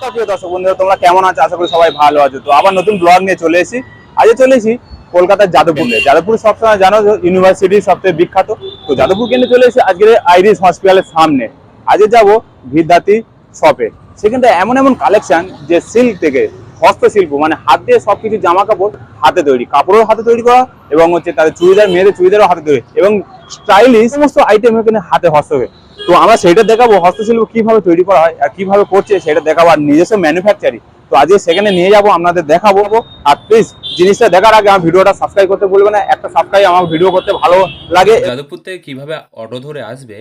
নমস্কার প্রিয় দর্শক বন্ধুরা, তোমরা কেমন আছো? আশা করি সবাই ভালো আছো। তো আবার নতুন ব্লগ নিয়ে চলে এসেছি। আজ চলে এসেছি কলকাতার যাদবপুরে। যাদবপুর সবসময় জানো ইউনিভার্সিটির সবথেকে বিখ্যাত। তো যাদবপুর কেন্দ্রে চলে এসেছি আজকে আইরিশ হসপিটালের সামনে। আজকে যাবো ভিদাতি শপে। সেখানটা এমন এমন কালেকশন যে সিল্ক থেকে হস্তশিল্প, মানে হাত দিয়ে সবকিছু, জামা কাপড় হাতে তৈরি, কাপড়ও হাতে তৈরি করা, এবং হচ্ছে তাদের চুড়িদার, মেয়েদের চুড়িদারও হাতে তৈরি, এবং স্টাইলিশ সমস্ত আইটেম এখানে হাতে হস্তকে। তো আমরা সেটা দেখাবো হস্তশিল্প কিভাবে তৈরি করা হয় আর কিভাবে করছে সেটা দেখাবো, আর নিজস্ব ম্যানুফ্যাকচারিং। তো আজকে সেখানে নিয়ে যাবো, আপনাদের দেখাবো। আর প্লিজ জিনিসটা দেখার আগে আমার ভিডিওটা সাবস্ক্রাইব করতে ভুলবেন না। একটা সাবস্ক্রাইব আমার ভিডিও করতে ভালো লাগে। যাদবপুর থেকে কীভাবে অটো ধরে আসবে,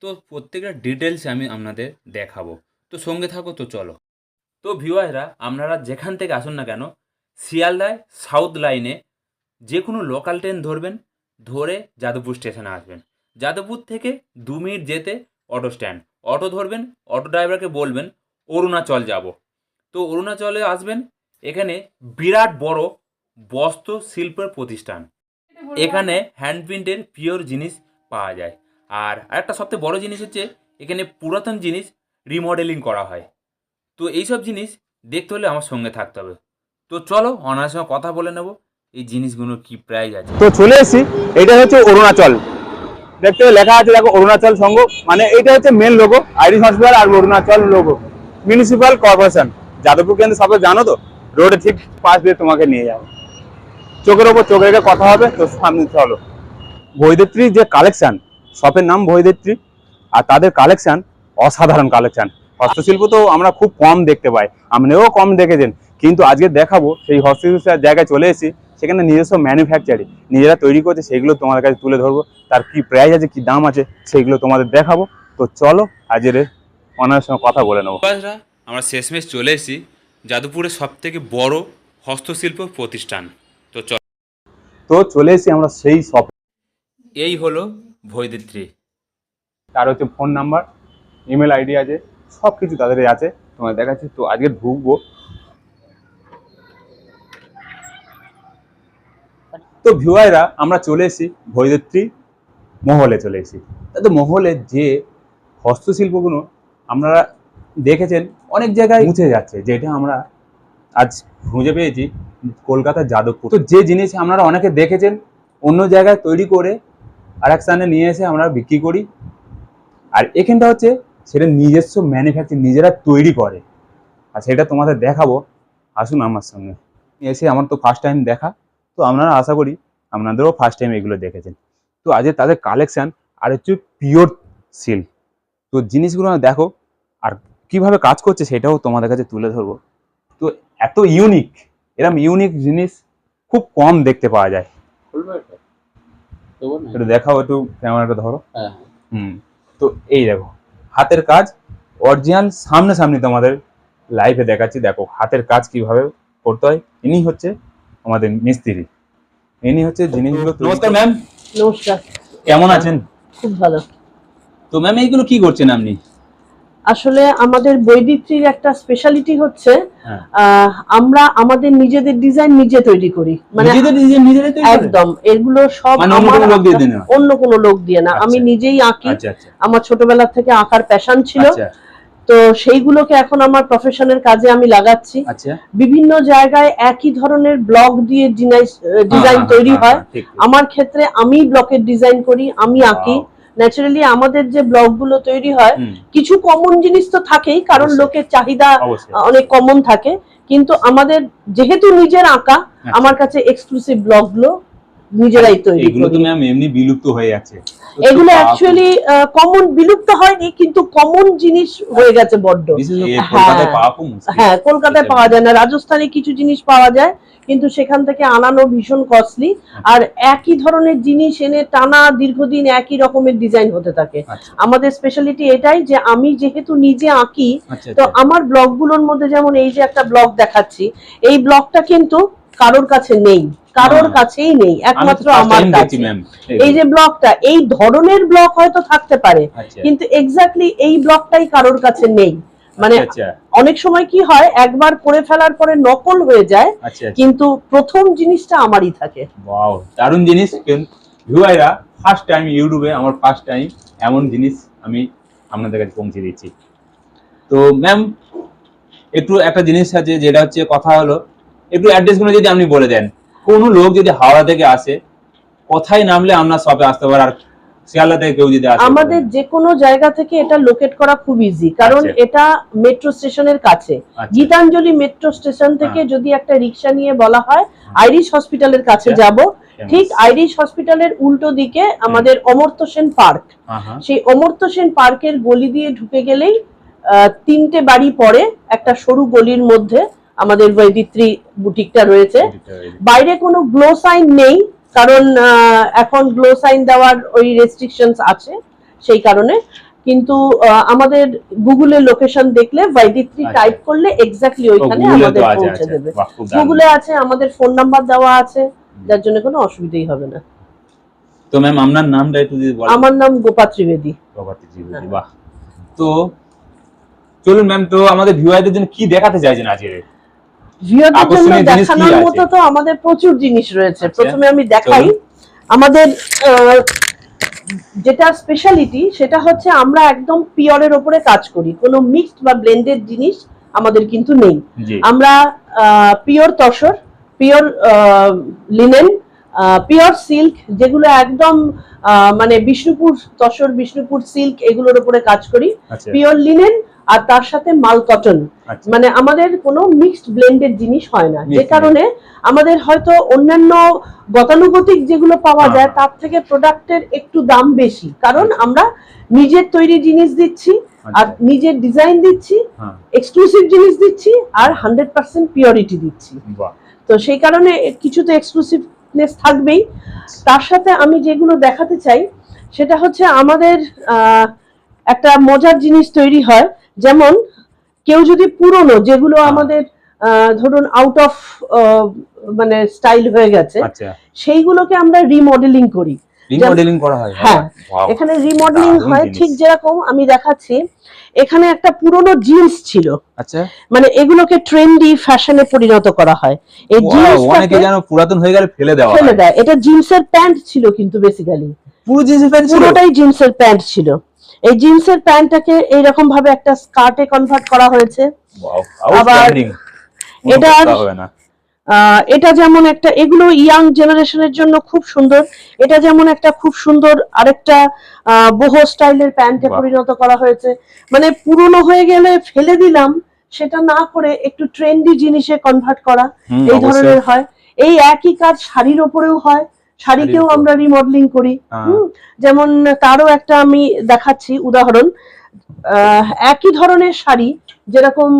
তো প্রত্যেকটা ডিটেলস আমি আপনাদের দেখাবো। তো সঙ্গে থাকো, তো চলো। তো ভিউয়াররা, আপনারা যেখান থেকে আসুন না কেন, শিয়ালদায় সাউথ লাইনে যে কোনো লোকাল ট্রেন ধরবেন, ধরে যাদবপুর স্টেশনে আসবেন। যাদবপুর থেকে 2 মিনিট যেতে অটো স্ট্যান্ড, অটো ধরবেন, অটো ড্রাইভারকে বলবেন অরুণাচল যাব। তো অরুণাচলে আসবেন, এখানে বিরাট বড় বস্ত্র শিল্পের প্রতিষ্ঠান। এখানে হ্যান্ড প্রিন্টের পিওর জিনিস পাওয়া যায়। আর একটা সবথেকে বড় জিনিস হচ্ছে এখানে পুরাতন জিনিস রিমডেলিং করা হয়। তো এইসব জিনিস দেখতে হলে আমার সঙ্গে থাকতে হবে। তো চলো ওনার সঙ্গে কথা বলে নেব এই জিনিসগুলোর কি প্রাইস আছে। তো চলে এসেছি, এটা হচ্ছে অরুণাচল। দেখতে লেখা আছে, দেখো অরুণাচল সংঘ, মানে এটা হচ্ছে মেন লোগো আইরিশ হসপিটাল আর Arunachal logo. Municipal corporation Jadavpur কেন্দ্র সবাই জানো তো, রোডে ঠিক পাশ দিয়ে তোমাকে নিয়ে যাবে, চোখের ওপর চোখ রেখে কথা হবে। তো সামনে চলো। বৈদেত্রী যে কালেকশন, শপের নাম বৈদেত্রী, আর তাদের কালেকশন অসাধারণ কালেকশন। হস্তশিল্প তো আমরা খুব কম দেখতে পাই, আপনিও কম দেখেছেন, কিন্তু আজকে দেখাবো সেই হস্তশিল্পের জায়গায় চলে এসেছি। সেখানে নিজস্ব ম্যানুফ্যাকচারিং নিজেরা তৈরি করছে, সেগুলো তোমাদের কাছে তুলে ধরবো। তার কি প্রাইস আছে, কি দাম আছে, সেগুলো তোমাদের দেখাবো। তো চলো আজের ওনার সঙ্গে কথা বলে নেবো। আমরা শেষমেশ চলে এসেছি যাদবপুরের সব থেকে বড় হস্তশিল্প প্রতিষ্ঠান। তো তো চলে এসেছি আমরা সেই শপে। এই হলো বৈদেত্রী। তার হচ্ছে ফোন নাম্বার, ইমেল আইডি আছে, সব কিছু তাদের আছে, তোমাদের দেখাচ্ছি। তো আজকে ঢুকবো। তো ভিউয়াররা, আমরা চলে এসেছি বৈদেত্রী মহলে চলে এসেছি। তাদের মহলে যে হস্তশিল্পগুলো আপনারা দেখেছেন অনেক জায়গায় মুছে যাচ্ছে, যেটা আমরা আজ খুঁজে পেয়েছি কলকাতার যাদবপুর। তো যে জিনিস আপনারা অনেকে দেখেছেন অন্য জায়গায় তৈরি করে আর এক স্থানে নিয়ে এসে আমরা বিক্রি করি, আর এখানটা হচ্ছে সেটা নিজস্ব ম্যানুফ্যাকচার, নিজেরা তৈরি করে, আর সেটা তোমাদের দেখাবো। আসুন আমার সঙ্গে। এসে আমার তো ফার্স্ট টাইম দেখা, তো আপনারা আশা করি আপনাদেরও ফার্স্ট টাইম এগুলো দেখেছেন। তো আজকে তাদের কালেকশন আর হচ্ছে পিওর সিল্ক। তো জিনিসগুলো দেখো, আর কিভাবে কাজ করছে সেটাও তোমাদের কাছে তুলে ধরবো। তো এত ইউনিক, এরকম ইউনিক জিনিস খুব কম দেখতে পাওয়া যায়। একটু দেখাও, একটু ক্যামেরাটা ধরো। তো এই দেখো হাতের কাজ, অরিজিনাল সামনাসামনি তোমাদের লাইভে দেখাচ্ছি। দেখো হাতের কাজ কিভাবে করতে হয়। ইনি হচ্ছে আমাদের মিস্ত্রি, ইনি হচ্ছে জিনিসগুলো। নমস্কার ম্যাম। নমস্কার। কেমন আছেন? খুব ভালো। তো ম্যাম এইগুলো কি করছেন আপনি? আসলে আমাদের বৈদিত্রীর একটা স্পেশালিটি হচ্ছে আমরা আমাদের নিজেদের ডিজাইন নিজে তৈরি করি, মানে নিজেদের ডিজাইন নিজেরাই তৈরি করেন? একদম। এগুলো সব মানে অন্য কোনো লোক দিয়ে দেন না? অন্য কোনো লোক দিয়ে না, আমি নিজেই আঁকি। আমার ছোটবেলা থেকে আঁকার প্যাশন ছিল, তো সেইগুলোকে এখন আমার প্রফেশনের কাজে আমি লাগাচ্ছি। বিভিন্ন জায়গায় একই ধরনের ব্লক দিয়ে ডিজাইন তৈরি হয়। আমার ক্ষেত্রে আমি ব্লকের ডিজাইন করি, আমি আঁকি। ন্যাচারালি আমাদের যে ব্লকগুলো তৈরি হয়, কিছু কমন জিনিস তো থাকেই, কারণ লোকের চাহিদা অনেক কমন থাকে, কিন্তু আমাদের যেহেতু নিজের আঁকা, আমার কাছে এক্সক্লুসিভ ব্লকগুলো নিজেরাই তৈরি করি। এগুলো তো ম্যাম এমনি বিলুপ্ত হয়ে যাচ্ছে। এগুলো অ্যাকচুয়ালি কমন বিলুপ্ত হয়নি, কিন্তু কমন জিনিস হয়ে গেছে বড্ড। হ্যাঁ, কলকাতায় পাওয়া যায় না, রাজস্থানে কিছু জিনিস পাওয়া যায়, কিন্তু সেখান থেকে আনানো ভীষণ কস্টলি। আর একই ধরনের জিনিস এনে টানা দীর্ঘদিন একই রকমের ডিজাইন হতে থাকে। আমাদের স্পেশালিটি এটাই যে আমি যেহেতু নিজে আঁকি, তো আমার ব্লকগুলোর মধ্যে, যেমন এই যে একটা ব্লক দেখাচ্ছি, এই ব্লকটা কিন্তু কারোর কাছে নেই, কারোর কাছেই নেই, একমাত্র আমার কাছে। এই যে ব্লকটা, এই ধরনের ব্লক হয়তো থাকতে পারে, কিন্তু এক্স্যাক্টলি এই ব্লকটাই কারোর কাছে নেই। মানে অনেক সময় কি হয়, একবার করে ফেলার পরে নকল হয়ে যায়, কিন্তু প্রথম জিনিসটা আমারই থাকে। ওয়াও, দারুণ জিনিস। ভিউয়াররা, ফার্স্ট টাইম ইউটিউবে আমার ফার্স্ট টাইম এমন জিনিস আমি আপনাদের কাছে পৌঁছে দিচ্ছি। তো ম্যাম একটু একটা জিনিস আছে যেটা হচ্ছে কথা হলো, একটু অ্যাড্রেস গুলো যদি আপনি বলে দেন, কোনো লোক যদি হাওড়া থেকে আসে কোথায় নামলে আমরা শপে আসতে পারি, আর শিয়ালদা থেকে কেউ যদি আসে? আমাদের যে কোনো জায়গা থেকে এটা লোকেট করা খুব ইজি, কারণ আচ্ছা। এটা মেট্রো স্টেশনের কাছে। আচ্ছা। গীতাঞ্জলি মেট্রো স্টেশন থেকে যদি একটা রিক্সা নিয়ে বলা হয় আইরিশ হসপিটালের কাছে যাব, ঠিক আইরিশ হসপিটালের উল্টো দিকে আমাদের অমর্ত্য সেন পার্ক, সেই অমর্ত্য সেন পার্কের গলি দিয়ে ঢুকে গেলেই 3টে বাড়ি পরে একটা সরু গলির মধ্যে আমাদের বৈদিত্রী বুটিকটা রয়েছে। বাইরে কোনো গ্লো সাইন নেই, কারণ এখন গ্লো সাইন দেওয়ার ওই রেস্ট্রিকশনস আছে সেই কারণে, কিন্তু আমাদের গুগলে লোকেশন দেখলে বৈদিত্রী টাইপ করলে এক্স্যাক্টলি ওইখানে আমাদের পৌঁছে দেবে। গুগলে আছে, আমাদের ফোন নাম্বার দেওয়া আছে, যার জন্য কোনো অসুবিধাই হবে না। তো ম্যাম আপনার নামটা একটু যদি বলেন। আমার নাম গোপা ত্রিবেদী। গোপা ত্রিবেদী, বাহ। তো চলুন ম্যাম, তো আমাদের ভিউয়ারদের জন্য কি দেখাতে চাইছেন আজকে? ভিউয়ারদের জন্য দেখানোর মতো তো আমাদের প্রচুর জিনিস রয়েছে। প্রথমে আমি দেখাই আমাদের যেটা স্পেশালিটি, সেটা হচ্ছে আমরা একদম পিওরের উপরে কাজ করি, কোনো মিক্সড বা ব্লেন্ডেড জিনিস আমাদের কিন্তু নেই। আমরা pure tussar, pure linen, pure silk, যেগুলো একদম মানে বিষ্ণুপুর তসর, বিষ্ণুপুর সিল্ক, এগুলোর উপরে কাজ করি। পিওর লিনেন আর তার সাথে মাল কটন, মানে আমাদের কোনো মিক্সড ব্লেন্ডেড জিনিস হয় না, যে কারণে আমাদের হয়তো অন্যান্য গতানুগতিক যেগুলো পাওয়া যায় তার থেকে প্রোডাক্টের একটু দাম বেশি, কারণ আমরা নিজের তৈরি জিনিস দিচ্ছি, আর নিজের ডিজাইন দিচ্ছি, এক্সক্লুসিভ জিনিস দিচ্ছি, আর 100% পিওরিটি দিচ্ছি। তো সেই কারণে কিছু তো এক্সক্লুসিভনেস থাকবেই। তার সাথে আমি যেগুলো দেখাতে চাই সেটা হচ্ছে আমাদের একটা মজার জিনিস তৈরি হয়, যেমন কেউ যদি পুরনো যেগুলো আমাদের ধরুন আউট অফ মানে স্টাইল হয়ে গেছে, সেইগুলোকে আমরা রিমডেলিং করি। রিমডেলিং করা হয়? হ্যাঁ, এখানে রিমডেলিং হয়। ঠিক যেরকম আমি দেখাচ্ছি, এখানে একটা পুরনো জিন্স ছিল, আচ্ছা, মানে এগুলোকে ট্রেন্ডি ফ্যাশনে পরিণত করা হয়। এই জিন্সটাকে যেন পুরাতন হয়ে গেলে ফেলে দেওয়া হয়, ফেলে দেয়। এটা জিন্সের প্যান্ট ছিল, কিন্তু বেসিক্যালি পুরো জিন্সের প্যান্ট ছিল, পুরোটাই জিন্সের প্যান্ট ছিল। এই জিন্সের প্যান্টটাকে এইরকম ভাবে একটা স্কার্টে কনভার্ট করা হয়েছে। আবার এটা যেমন একটা, এগুলো ইয়াং জেনারেশনের জন্য খুব সুন্দর। এটা যেমন একটা খুব সুন্দর আরেকটা বোহো স্টাইলের প্যান্টে পরিণত করা হয়েছে। মানে পুরনো হয়ে গেলে ফেলে দিলাম সেটা না করে একটু ট্রেন্ডি জিনিসে কনভার্ট করা, এই ধরনের হয়। এই একই কাজ শাড়ির ওপরেও হয়, শাড়িকেও আমরা রিমডেলিং করি। যেমন তারও একটা আমি দেখাচ্ছি উদাহরণ। একই ধরনের শাড়ি যেরকম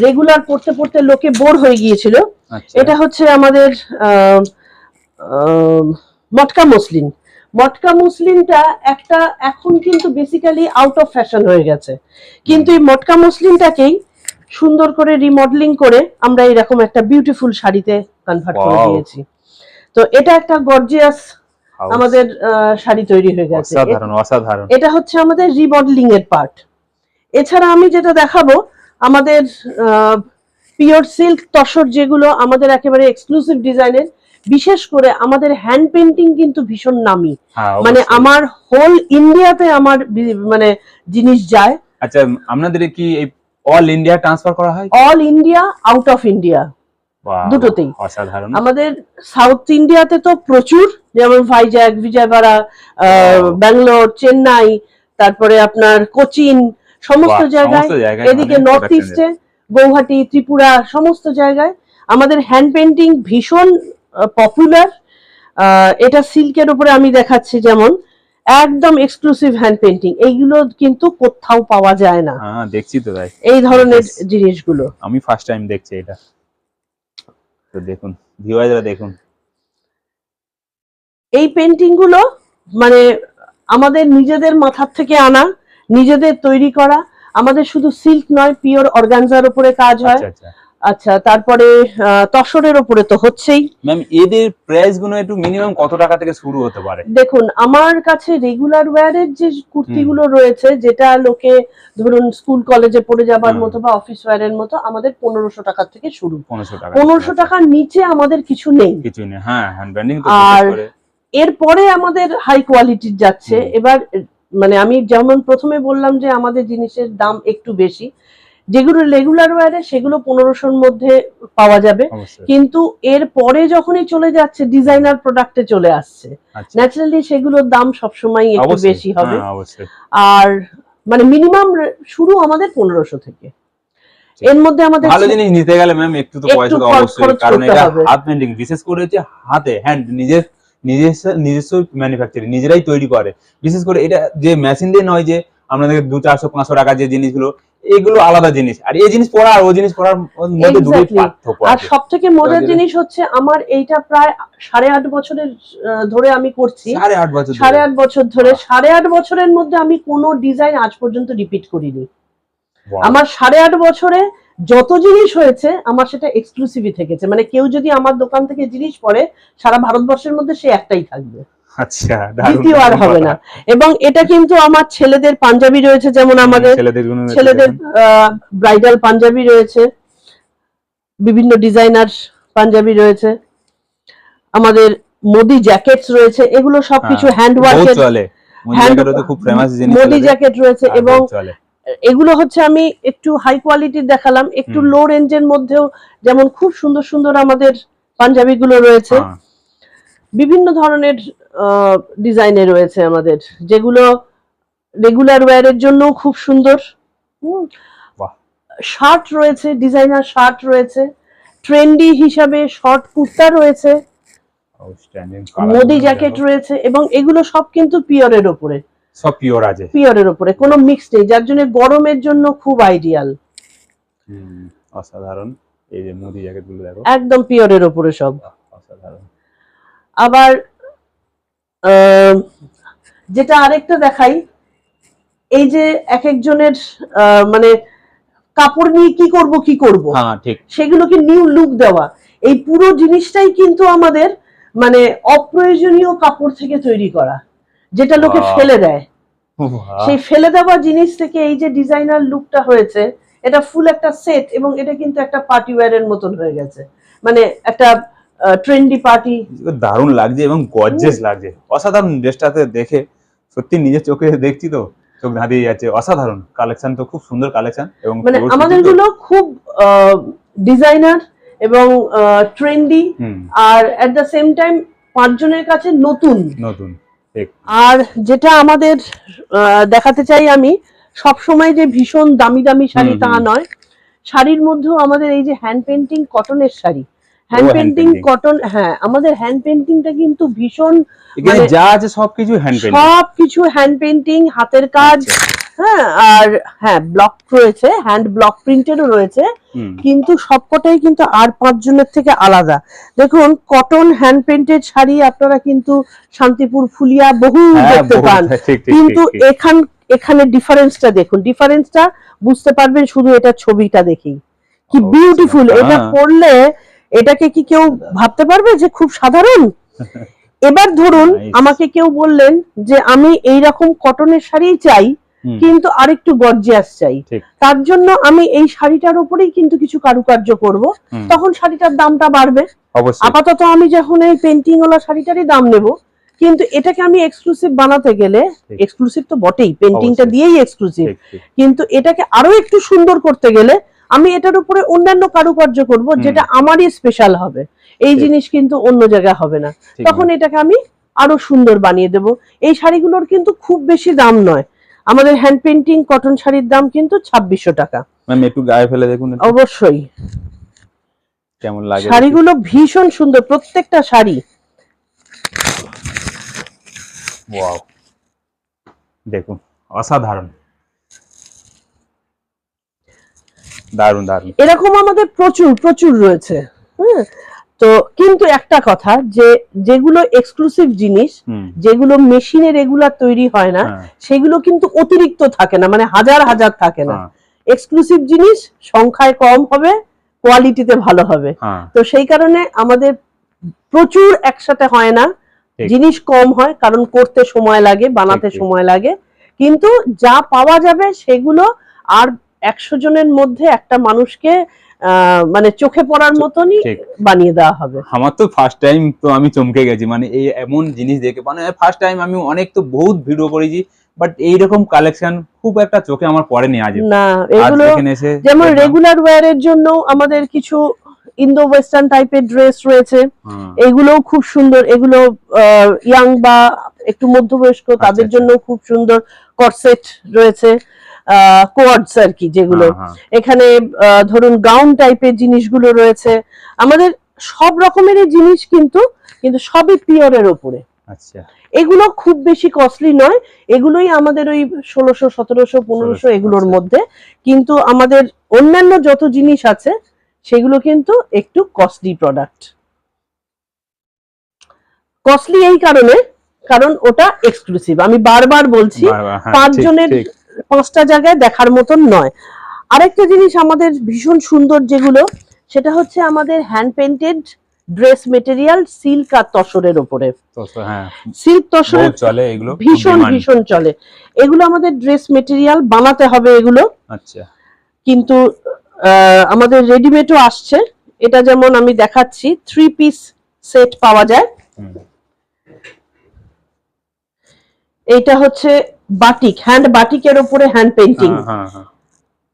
রেগুলার পড়তে পড়তে লোকে বোর হয়ে গিয়েছিল, এটা হচ্ছে আমাদের মটকা মসলিন। মটকা মসলিনটা একটা এখন কিন্তু বেসিক্যালি আউট অফ ফ্যাশন হয়ে গেছে, কিন্তু এই মটকা মসলিনটাকেই সুন্দর করে রিমডেলিং করে আমরা এরকম একটা বিউটিফুল শাড়িতে কনভার্ট করে দিয়েছি। তো এটা একটা গর্জিয়াস আমাদের শাড়ি তৈরি হয়ে গেছে। অসাধারণ। এটা হচ্ছে আমাদের রিমডেলিং এর পার্ট। এছাড়া আমি যেটা দেখাবো, আমাদের পিওর সিল্ক তসর, যেগুলো আমাদের একেবারে এক্সক্লুসিভ ডিজাইনের, বিশেষ করে আমাদের হ্যান্ড পেইন্টিং কিন্তু ভীষণ নামি, মানে আমার হোল ইন্ডিয়াতে আমার মানে জিনিস যায়। আচ্ছা, আপনাদের কি এই অল ইন্ডিয়া ট্রান্সফার করা হয়? All India, out of India, দুটোতেই। অসাধারণ। আমাদের সাউথ ইন্ডিয়াতে তো প্রচুর, যেমন ভাইজ্যাগ, বিজয়বাড়া, ব্যাঙ্গালোর, চেন্নাই, তারপরে আপনার কোচিন, সমস্ত জায়গায়, এদিকে নর্থ ইস্টে গৌহাটি, ত্রিপুরা, সমস্ত জায়গায় আমাদের হ্যান্ড পেইন্টিং ভীষণ পপুলার। এটা সিল্কের উপরে আমি দেখাচ্ছি, যেমন একদম এক্সক্লুসিভ হ্যান্ড পেইন্টিং, এইগুলো কিন্তু কোথাও পাওয়া যায় না। দেখছি তো ভাই এই ধরনের জিনিসগুলো, আমি ফার্স্ট টাইম দেখছি এটা। তো দেখুন ভিউয়াররা, দেখুন এই পেইন্টিং গুলো মানে আমাদের নিজেদের মাথার থেকে আনা, নিজেদের তৈরি করা। আমাদের শুধু সিল্ক নয়, পিওর অর্গানজার উপরে কাজ হয়। আচ্ছা, তারপরে তসরের উপরে তো হচ্ছেই। ম্যাম, এদের প্রাইস গুলো একটু মিনিমাম কত টাকা থেকে শুরু হতে পারে? দেখুন, আমার কাছে রেগুলার ওয়্যারের যে কুর্তিগুলো রয়েছে, যেটা লোকে ধরুন স্কুল কলেজে পড়ে যাবার মতো বা অফিস ওয়্যারের মতো, আমাদের 1500 টাকা থেকে শুরু। 1500 টাকার নিচে আমাদের কিছু নেই। হ্যাঁ, হ্যান্ড পেইন্টিং তো আর এরপরে আমাদের হাই কোয়ালিটির যাচ্ছে। এবার মানে আমি যেমন প্রথমে বললাম যে আমাদের জিনিসের দাম একটু বেশি, যেগুলো রেগুলার ওয়্যারে সেগুলো 1500-র মধ্যে পাওয়া যাবে, অবশ্যই। কিন্তু এর পরে যখনই চলে যাচ্ছে ডিজাইনার প্রোডাক্টে চলে আসছে, আচ্ছা, ন্যাচারালি সেগুলোর দাম সবসময় একটু অবশ্যই, বেশি হবে। হ্যাঁ, অবশ্যই। আর মানে মিনিমাম শুরু আমাদের 1500 থেকে। এর মধ্যে আমাদের ভালো জিনিস নিতে গেলে ম্যাম একটু তো পয়সা তো অবশ্যই, খরচ কারণ করতে এটা হবে। হাত পেন্টিং, বিশেষ করে হচ্ছে হাতে হ্যান্ড, নিজস্ব ম্যানুফ্যাকচারিং, নিজেরাই তৈরি করে। বিশেষ করে এটা যে মেশিন দিয়ে নয়, যে আপনাদের 200-400-500 টাকা যে জিনিসগুলো, এগুলো আলাদা জিনিস, আর এই জিনিস পড়া আর ও জিনিস পড়ার মধ্যে দুটোই Exactly. পার্থক্য আর আছে। সব থেকে মজার তো জিনিস হচ্ছে আমার এইটা প্রায় 8.5 বছরের ধরে আমি করছি, 8.5 বছর 8.5 বছর ধরে। বাহ। 8.5 বছরের মধ্যে আমি কোনো ডিজাইন আজ পর্যন্ত রিপিট করিনি। Wow. আমার 8.5 বছরে যত জিনিস হয়েছে আমার সেটা এক্সক্লুসিভই থেকেছে, মানে কেউ যদি আমার দোকান থেকে জিনিস পড়ে সারা ভারতবর্ষের মধ্যে সে একটাই থাকবে, আচ্ছা, দ্বিতীয় আর হবে না। এবং এটা কিন্তু আমার ছেলেদের পাঞ্জাবি রয়েছে, যেমন আমাদের ছেলেদের ব্রাইডাল পাঞ্জাবি রয়েছে, বিভিন্ন ডিজাইনার পাঞ্জাবি রয়েছে, আমাদের মোদি জ্যাকেটস রয়েছে, এগুলো সবকিছু হ্যান্ড ওয়ার্কের, চলে। মোদি খুব ফেমাস জিনিস, মোদি জ্যাকেট রয়েছে। এবং চলে। এগুলো হচ্ছে আমি একটু হাই কোয়ালিটির দেখালাম, একটু লো রেঞ্জের মধ্যেও যেমন খুব সুন্দর সুন্দর আমাদের পাঞ্জাবি গুলো রয়েছে, বিভিন্ন ধরনের ডিজাইনে রয়েছে আমাদের, যেগুলো রেগুলার ওয়্যারের জন্য খুব সুন্দর। শার্ট রয়েছে, ডিজাইনার শার্ট রয়েছে, ট্রেন্ডি হিসাবে শর্ট কুর্তা রয়েছে, মোদি জ্যাকেট রয়েছে, এবং এগুলো সব কিন্তু পিওরের উপরে, সব পিওর আছে, পিওরের উপরে কোনো মিক্স নেই, যার জন্য গরমের জন্য খুব আইডিয়াল। অসাধারণ। এই যে মোদি জ্যাকেট গুলো দেখো, একদম পিওরের উপরে সব। অসাধারণ। আবার যেটা আরেকটা দেখাই, এই যে এক একজনের মানে কাপড় নিয়ে কি করব, হ্যাঁ ঠিক, সেগুলোকে নিউ লুক দেওয়া, এই পুরো জিনিসটাই কিন্তু আমাদের মানে অপ্রয়োজনীয় কাপড় থেকে তৈরি করা, যেটা লোকে ফেলে দেয়। সেই ফেলে দেওয়া জিনিস থেকে এই যে ডিজাইনার লুকটা হয়েছে, এটা ফুল একটা সেট, এবং এটা কিন্তু একটা পার্টি ওয়্যারের মতন হয়ে গেছে, মানে একটা ট্রেন্ডি পার্টি। দারুণ লাগছে এবং গর্জিয়াস লাগছে, অসাধারণ। ড্রেসটাতে দেখে সত্যি নিজের চোখে দেখছি তো চোখ ধাঁধিয়ে যাচ্ছে, অসাধারণ কালেকশন, তো খুব সুন্দর কালেকশন। এবং মানে আমাদের গুলো খুব ডিজাইনার এবং ট্রেন্ডি, আর এট দ্য সেম টাইম 5 জনের কাছে নতুন। আর যেটা আমাদের দেখাতে চাই আমি, সব সময় যে ভীষণ দামি দামি শাড়ি তা নয়, শাড়ির মধ্যেও আমাদের এই যে হ্যান্ড পেন্টিং কটনের শাড়ি, হ্যান্ড পেন্টিং কটন, হ্যাঁ আমাদের হ্যান্ড পেন্টিংটা কিন্তু ভীষণ, মানে যা আছে সবকিছু হ্যান্ড পেন্টিং, সবকিছু হ্যান্ড পেন্টিং, হাতের কাজ। হ্যাঁ, আর হ্যাঁ ব্লক রয়েছে, হ্যান্ড ব্লক প্রিন্টেরও রয়েছে, কিন্তু সবকটাই কিন্তু আর 5 জনের থেকে আলাদা। দেখুন কটন হ্যান্ড পেন্টেড শাড়ি আপনারা কিন্তু শান্তিপুর, ফুলিয়া বহু দেখতে পান, কিন্তু এখানে ডিফারেন্সটা দেখুন, ডিফারেন্সটা বুঝতে পারবেন শুধু এটা ছবিটা দেখেই, কি বিউটিফুল। এটা পরলে এটাকে কি কেউ ভাবতে পারবে যে খুব সাধারণ? এবার ধরুন আমাকে কেউ বললেন যে আমি এইরকম কটনের শাড়ি চাই, কিন্তু আরেকটু গর্জিয়াস চাই, তার জন্য আমি এই শাড়িটার উপরেই কিন্তু কিছু কারুকার্য করব, তখন শাড়িটার দামটা বাড়বে। আপাতত আমি যখন এই পেন্টিং ওলা শাড়িটারই দাম নেব, কিন্তু এটাকে আমি এক্সক্লুসিভ বানাতে গেলে, এক্সক্লুসিভ তো বটেই, পেন্টিংটা দিয়েই এক্সক্লুসিভ, কিন্তু এটাকে আরো একটু সুন্দর করতে গেলে আমি এটার উপরে অন্যান্য কারুকার্য করব, যেটা আমারই স্পেশাল হবে, এই জিনিস কিন্তু অন্য জায়গায় হবে না, তখন এটাকে আমি আরো সুন্দর বানিয়ে দেব। এই শাড়িগুলোর কিন্তু খুব বেশি দাম নয়, আমাদের হ্যান্ড পেন্টিং কটন শাড়ির দাম কিন্তু 2600 টাকা। ম্যাম একটু গায়ে ফেলে দেখুন, অবশ্যই কেমন লাগে, শাড়িগুলো ভীষণ সুন্দর প্রত্যেকটা শাড়ি। ওয়াও, দেখুন অসাধারণ, দারুণ দারুণ। এরকম আমাদের প্রচুর প্রচুর রয়েছে। তো কিন্তু একটা কথা, যে যেগুলো এক্সক্লুসিভ জিনিস, যেগুলো মেশিনে রেগুলার তৈরি হয় না, সেগুলো কিন্তু অতিরিক্ত থাকে না, মানে হাজার হাজার থাকে না। এক্সক্লুসিভ জিনিস সংখ্যায় কম হবে, কোয়ালিটিতে ভালো হবে, তো সেই কারণে আমাদের প্রচুর একসাথে হয় না, জিনিস কম হয়, কারণ করতে সময় লাগে, বানাতে সময় লাগে, কিন্তু যা পাওয়া যাবে সেগুলো আর 100 জনের মধ্যে একটা মানুষকে মানে চোখে পড়ার মতনই বানিয়ে দেওয়া হবে। আমার তো ফার্স্ট টাইম, তো আমি চমকে গেছি, মানে এই এমন জিনিস দেখে, মানে ফার্স্ট টাইম আমি অনেক তো বহুত ভিডিও করেছি, বাট এইরকম কালেকশন খুব একটা চোখে আমার পড়েনি আজ। না, এগুলো যেমন রেগুলার ওয়্যারের জন্য আমাদের কিছু ইন্দো ওয়েস্টার্ন টাইপের ড্রেস রয়েছে, এগুলোও খুব সুন্দর। এগুলো ইয়াং বা একটু মধ্যবয়স্ক তাদের জন্য খুব সুন্দর। কর্সেট রয়েছে, কোয়ার্ডস আর কি, যেগুলো এখানে ধরুন গাউন টাইপের জিনিসগুলো রয়েছে। আমাদের সব রকমের জিনিস কিন্তু সবই পিওরের উপরে। আচ্ছা, এগুলো খুব বেশি কস্টলি নয়, এগুলোই আমাদের ওই 1600, 1700, 1500 এগুলোর মধ্যে। কিন্তু আমাদের অন্যান্য যত জিনিস আছে সেগুলো কিন্তু একটু কস্টলি প্রোডাক্ট। কস্টলি এই কারণ ওটা এক্সক্লুসিভ। আমি বারবার বলছি, 5 জনের 5টা জায়গায় দেখার মতন নয়। আরেকটা জিনিস আমাদের ভীষণ সুন্দর যেগুলো, সেটা হচ্ছে আমাদের hand painted dress material, silk আর তসরের উপরে। সিল্ক তসর চলে, এগুলো ভীষণ চলে। এগুলো আমাদের ড্রেস মেটেরিয়াল বানাতে হবে এগুলো। আচ্ছা, কিন্তু আমাদের রেডিমেডও আসছে। এটা যেমন আমি দেখাচ্ছি, 3 পিস সেট পাওয়া যায়। এটা হচ্ছে বাটিক, হ্যান্ড বাটিকের উপরে হ্যান্ড পেইন্টিং।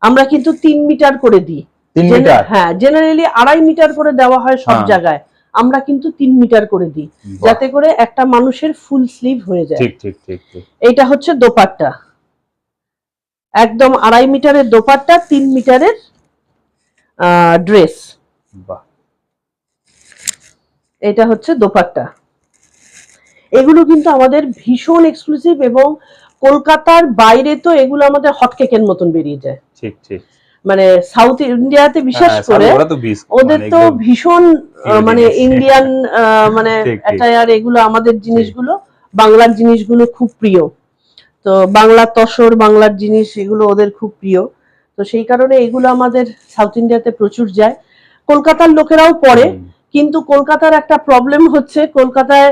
আমরা কিন্তু 3 মিটার করে দিই। 3 মিটার? হ্যাঁ, জেনারেলি 2.5 মিটার করে দেওয়া হয় সব জায়গায়, আমরা কিন্তু 3 মিটার করে দিই, যাতে করে একটা মানুষের ফুল স্লিভ হয়ে যায়। ঠিক ঠিক ঠিক। এইটা হচ্ছে দোপাট্টা, একদম 2.5 মিটারের দোপাট্টা, 3 মিটারের ড্রেস। বাহ, এটা হচ্ছে দোপাট্টা। এগুলো কিন্তু আমাদের ভীষণ এক্সক্লুসিভ, এবং কলকাতার বাইরে তো এগুলো আমাদের হটকেকের মতন বেরিয়ে যায়। ঠিক ঠিক। মানে সাউথ ইন্ডিয়াতে বিশেষ করে ওদের তো ভীষণ মানে ইন্ডিয়ান মানে অ্যাটায়ার, এগুলো আমাদের জিনিসগুলো, বাংলার জিনিসগুলো খুব প্রিয়। তো বাংলার তসর, বাংলার জিনিস, এগুলো ওদের খুব প্রিয়। তো সেই কারণে এগুলো আমাদের সাউথ ইন্ডিয়াতে প্রচুর যায়। কলকাতার লোকেরাও পরে, কিন্তু কলকাতার একটা প্রবলেম হচ্ছে, কলকাতায়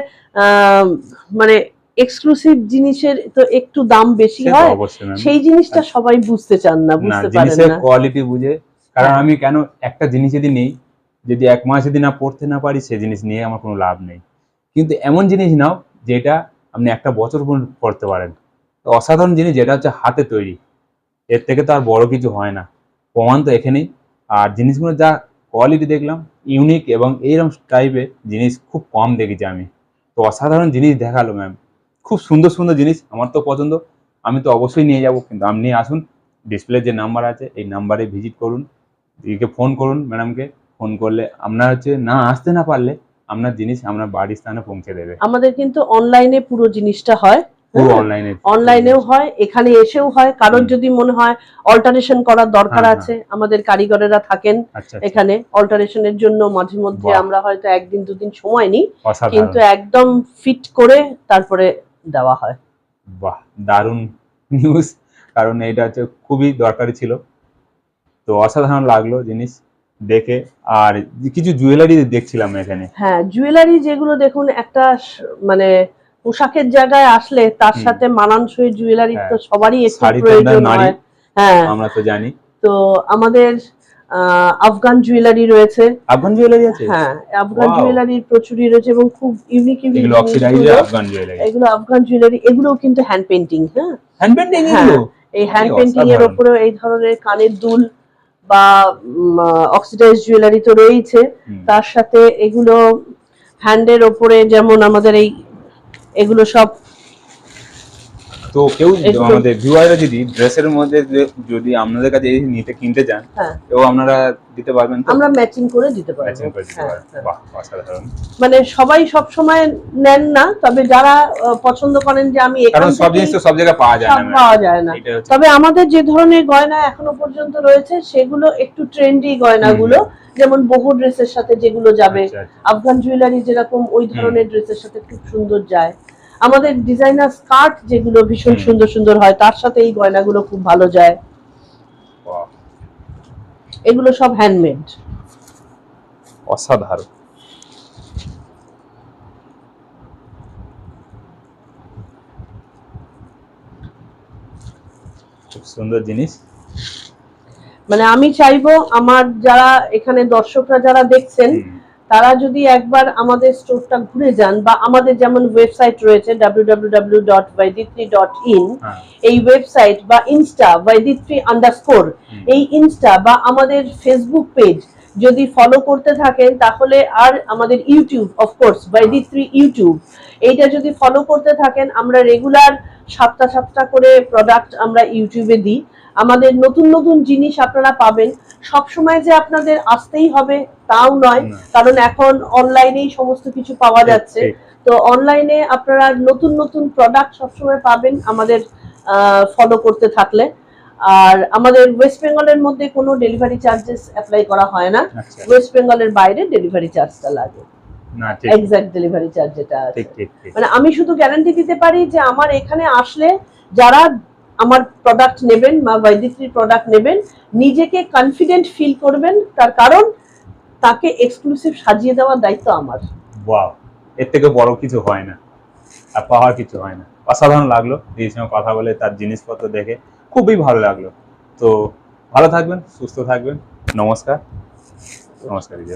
মানে এক্সক্লুসিভ জিনিসের তো একটু দাম বেশি হয়, সেই জিনিসটা সবাই বুঝতে চান না, বুঝতে পারেন না, কোয়ালিটি বুঝে। কারণ আমি কেন একটা জিনিস যদি নেই, যদি 1 মাস যদি না পড়তে না পারি, সেই জিনিস নিয়ে আমার কোনো লাভ নেই। কিন্তু এমন জিনিস নাও যেটা আপনি 1 বছর পড়তে পারেন। তো অসাধারণ জিনিস, যেটা হচ্ছে হাতে তৈরি, এর থেকে তো আর বড় কিছু হয় না। প্রমাণ তো এখানেই। আর জিনিসগুলো যা কোয়ালিটি দেখলাম, ইউনিক, এবং এইরকম টাইপের জিনিস খুব কম দেখেছি আমি। তো অসাধারণ জিনিস দেখালো ম্যাম, খুব সুন্দর সুন্দর জিনিস, আমার তো পছন্দ। আমি তো অবশ্যই নিয়ে যাব, কিন্তু আপনি আসুন, ডিসপ্লে যে নাম্বার আছে এই নাম্বারে ভিজিট করুন, দিদিকে ফোন করুন, ম্যাডামকে ফোন করলে আপনার হচ্ছে না আসতে না পারলে আপনার জিনিস আপনার বাড়ির স্থানে পৌঁছে দেবে। আমাদের কিন্তু অনলাইনে পুরো জিনিসটা হয়, পুরো অনলাইনেও হয়, এখানে এসেও হয়। কারণ যদি মনে হয় অল্টারেশন করার দরকার আছে, আমাদের কারিগরেরা থাকেন এখানে অল্টারেশনের জন্য। মাঝে মধ্যে আমরা হয়তো 1 দিন 2 দিন সময় নিই, কিন্তু একদম ফিট করে তারপরে দেওয়া হয়। বাহ, দারুণ নিউজ, কারণ এটা হচ্ছে খুবই দরকারি ছিল। তো অসাধারণ লাগলো জিনিস দেখে। আর কিছু জুয়েলারি দেখছিলাম এখানে। হ্যাঁ, জুয়েলারি যেগুলো দেখুন, একটা মানে পোশাকের জায়গায় আসলে তার সাথে মানানসই জুয়েলারি তো সবারই একটু প্রয়োজন হয়। হ্যাঁ, আমরা তো জানি। তো আমাদের আফগান জুয়েলারি রয়েছে। আফগান জুয়েলারি আছে? হ্যাঁ, আফগান জুয়েলারির প্রচুরই রয়েছে, এবং খুব ইউনিক ইউনিক আফগান জুয়েলারি। এগুলো আফগান জুয়েলারি, এগুলোও কিন্তু হ্যান্ড পেইন্টিং। হ্যাঁ, হ্যান্ড পেইন্টিং এগুলো? এই হ্যান্ড পেইন্টিং এর উপরে এই ধরনের কানের দুল বা অক্সিডাইজ জুয়েলারি তো রয়েছে, তার সাথে এগুলো হ্যান্ডের ওপরে, যেমন আমাদের এগুলো সব। তো কেউ আমাদের ভিউয়াররা যদি ড্রেসের মধ্যে যদি আপনাদের কাছে নিতে কিনতে চান, তো আপনারা দিতে পারবেন? তো আমরা ম্যাচিং করে দিতে পারবো। বাহ, অসাধারণ। মানে সবাই সব সময় নেন না, তবে যারা পছন্দ করেন যে আমি এখান থেকে, সব জিনিস তো সব জায়গায় পাওয়া যায় না। তবে আমাদের যে ধরনের গয়না এখনো পর্যন্ত রয়েছে সেগুলো একটু ট্রেন্ডি গয়নাগুলো, যেমন বহু ড্রেসের সাথে যেগুলো যাবে। আফগান জুয়েলারি যেরকম ওই ধরনের ড্রেসের সাথে খুব সুন্দর যায়। আমাদের ডিজাইনার স্কার্ট যেগুলো ভীষণ সুন্দর সুন্দর হয়, তার সাথে এই গয়নাগুলো খুব ভালো যায়। এগুলো সব হ্যান্ডমেড। অসাধারণ। খুব সুন্দর জিনিস। মানে আমি চাইবো আমার যারা এখানে দর্শকরা যারা দেখছেন, তারা যদি একবার আমাদের স্টোরটা ঘুরে যান, বা আমাদের যেমন ওয়েবসাইট রয়েছে www.vaiditri.in, এই ওয়েবসাইট বা ইনস্টা vaiditri_, এই ইনস্টা বা আমাদের ফেসবুক পেজ যদি ফলো করতে থাকেন, তাহলে আর আমাদের ইউটিউব, অফকোর্স ভাইদিত্রি ইউটিউব, এইটা যদি ফলো করতে থাকেন, আমরা রেগুলার 7টা করে প্রোডাক্ট আমরা ইউটিউবে দিই। আমাদের নতুন নতুন জিনিস আপনারা পাবেন। সব সময় যে আপনাদের আসতেই হবে তাও নয়, কারণ এখন অনলাইনেই সমস্ত কিছু পাওয়া যাচ্ছে। তো অনলাইনে আপনারা নতুন নতুন প্রোডাক্ট সবসময় পাবেন আমাদের ফলো করতে থাকলে। আর আমাদের ওয়েস্ট বেঙ্গলের মধ্যে কোনো ডেলিভারি চার্জেস অ্যাপ্লাই করা হয় না, ওয়েস্ট বেঙ্গলের বাইরে ডেলিভারি চার্জটা লাগে, এক্সাক্ট ডেলিভারি চার্জ যেটা আছে। মানে আমি শুধু গ্যারান্টি দিতে পারি যে আমার এখানে আসলে যারা আমার প্রোডাক্ট নেবেন বা ভাইদিত্রির প্রোডাক্ট নেবেন, নিজেকে কনফিডেন্ট ফিল করবেন, তার কারণ তাকে এক্সক্লুসিভ সাজিয়ে দেওয়ার দায়িত্ব আমার। ওয়াও, এর থেকে বড় কিছু হয় না, আর পাওয়ার কিছু হয় না। অসাধারণ লাগলো দিদির সঙ্গে কথা বলে, তার জিনিসপত্র দেখে খুবই ভালো লাগলো। তো ভালো থাকবেন, সুস্থ থাকবেন। নমস্কার। নমস্কার দিদি।